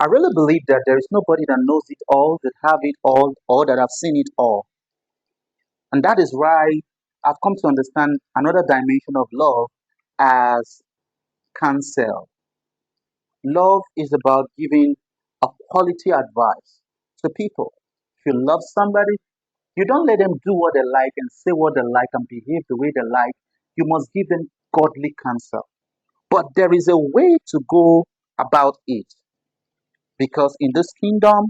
I really believe that there is nobody that knows it all, that have it all, or that have seen it all. And that is why I've come to understand another dimension of love as counsel. Love is about giving a quality advice to people. If you love somebody, you don't let them do what they like and say what they like and behave the way they like. You must give them godly counsel. But there is a way to go about it because in this kingdom,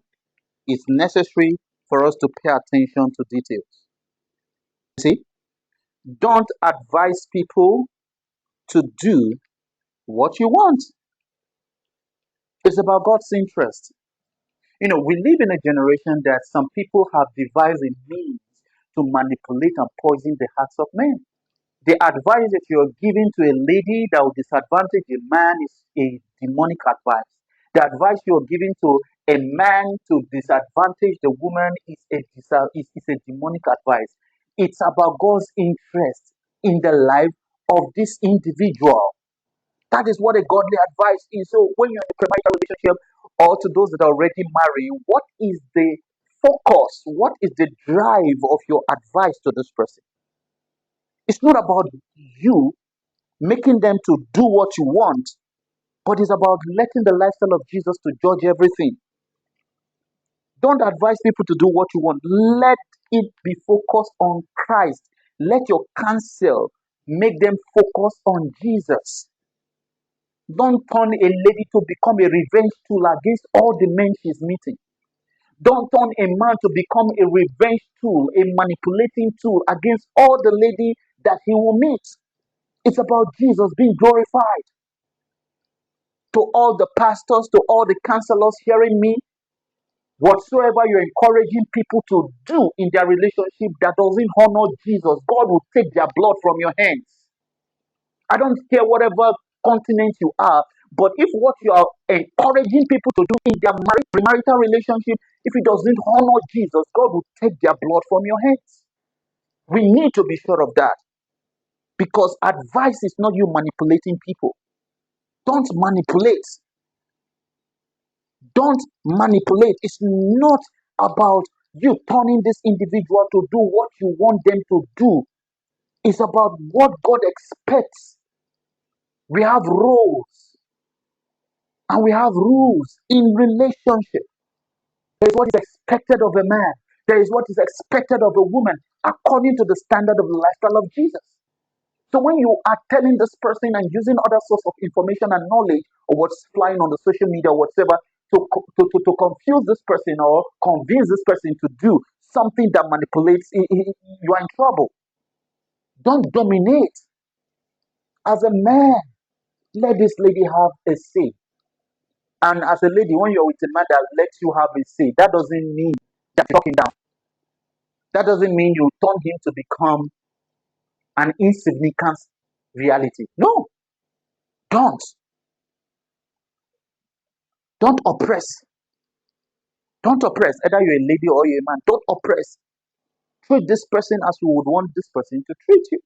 it's necessary for us to pay attention to details. See, don't advise people to do what you want. It's about God's interest. We live in a generation that some people have devised a means to manipulate and poison the hearts of men. The advice that you're giving to a lady that will disadvantage a man is a demonic advice. The advice you're giving to a man to disadvantage the woman is a demonic advice. It's about God's interest in the life of this individual. That is what a godly advice is. So when you're in a premarital relationship or to those that are already married, what is the focus? What is the drive of your advice to this person? It's not about you making them to do what you want, but it's about letting the lifestyle of Jesus to judge everything. Don't advise people to do what you want. Let it be focused on Christ. Let your counsel make them focus on Jesus. Don't turn a lady to become a revenge tool against all the men she's meeting. Don't turn a man to become a revenge tool, a manipulating tool against all the lady that he will meet. It's about Jesus being glorified. To all the pastors, to all the counselors hearing me, whatsoever you're encouraging people to do in their relationship that doesn't honor Jesus, God will take their blood from your hands. I don't care whatever continent you are, but if what you are encouraging people to do in their premarital relationship, if it doesn't honor Jesus, God will take their blood from your hands. We need to be sure of that because advice is not you manipulating people. Don't manipulate. Don't manipulate. It's not about you turning this individual to do what you want them to do. It's about what God expects. We have roles and we have rules in relationship. There is what is expected of a man. There is what is expected of a woman according to the standard of the lifestyle of Jesus. So when you are telling this person and using other source of information and knowledge or what's flying on the social media or whatever to confuse this person or convince this person to do something that manipulates, you are in trouble. Don't dominate. As a man, let this lady have a say. And as a lady, when you're with a man that lets you have a say, that doesn't mean that you're talking down. That doesn't mean you turn him to become an insignificant reality. No, don't. Don't oppress. Don't oppress. Either you're a lady or you're a man. Don't oppress. Treat this person as you would want this person to treat you.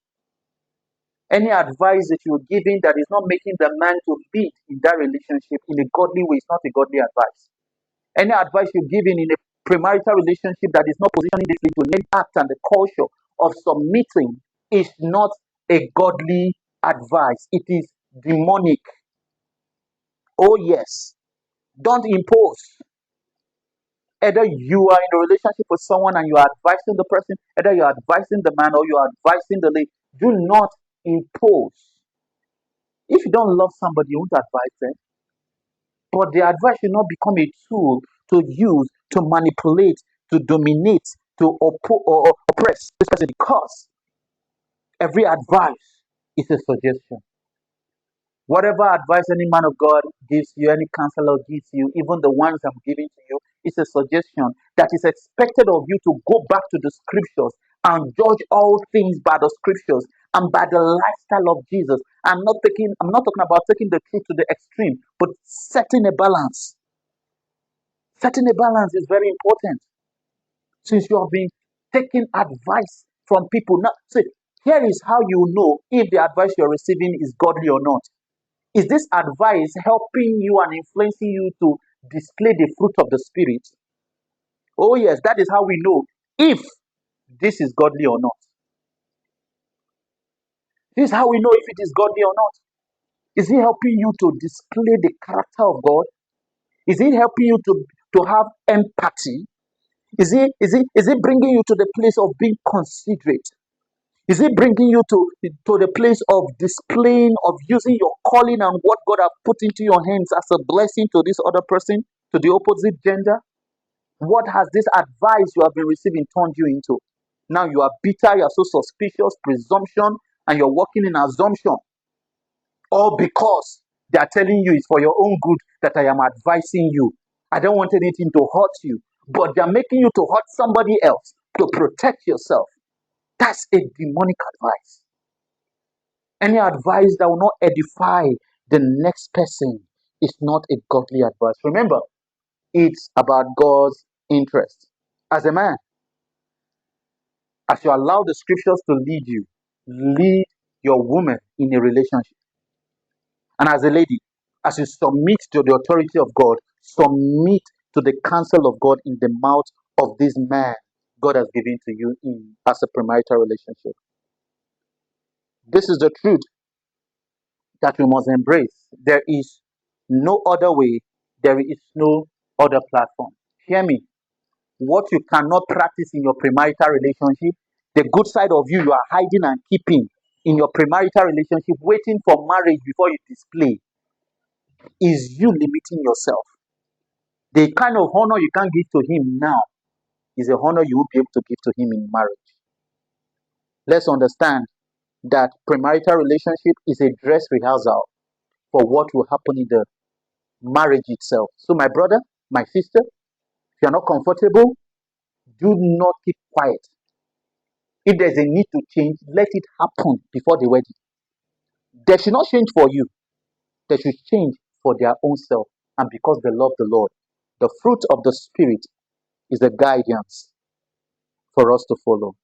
Any advice that you're giving that is not making the man to lead in that relationship in a godly way is not a godly advice. Any advice you're giving in a premarital relationship that is not positioning this into an act and the culture of submitting is not a godly advice. It is demonic. Oh, yes. Don't impose. Either you are in a relationship with someone and you are advising the person, either you are advising the man or you are advising the lady. Do not impose. If you don't love somebody, you won't advise them. But the advice should not become a tool to use to manipulate, to dominate, to or oppress this person because every advice is a suggestion. Whatever advice any man of God gives you, any counselor gives you, even the ones I'm giving to you, is a suggestion that is expected of you to go back to the scriptures and judge all things by the scriptures and by the lifestyle of Jesus. I'm not talking about taking the truth to the extreme, but setting a balance. Setting a balance is very important. Since you have been taking advice from people, now see, here is how you know if the advice you're receiving is godly or not. Is this advice helping you and influencing you to display the fruit of the Spirit, oh yes, that is how we know if this is godly or not. This is how we know if it is godly or not. Is it helping you to display the character of God? Is it helping you to have empathy? Is it bringing you to the place of being considerate? Is it bringing you to the place of displaying, of using your calling and what God has put into your hands as a blessing to this other person, to the opposite gender? What has this advice you have been receiving turned you into? Now you are bitter, you are so suspicious, presumption, and you're working in assumption. All because they are telling you it's for your own good that I am advising you. I don't want anything to hurt you, but they're making you to hurt somebody else to protect yourself. That's a demonic advice. Any advice that will not edify the next person is not a godly advice. Remember, it's about God's interest. As a man, as you allow the scriptures to lead you, lead your woman in a relationship. And as a lady, as you submit to the authority of God, submit to the counsel of God in the mouth of this man God has given to you in as a premarital relationship. This is the truth that we must embrace. There is no other way, there is no other platform. Hear me. What you cannot practice in your premarital relationship, the good side of you are hiding and keeping in your premarital relationship, waiting for marriage before you display, is you limiting yourself. The kind of honor you can't give to him now is a honor you will be able to give to him in marriage. Let's understand that premarital relationship is a dress rehearsal for what will happen in the marriage itself. So, my brother, my sister, if you're not comfortable, do not keep quiet. If there's a need to change, let it happen before the wedding. They should not change for you, they should change for their own self and because they love the Lord. The fruit of the Spirit is the guidance for us to follow.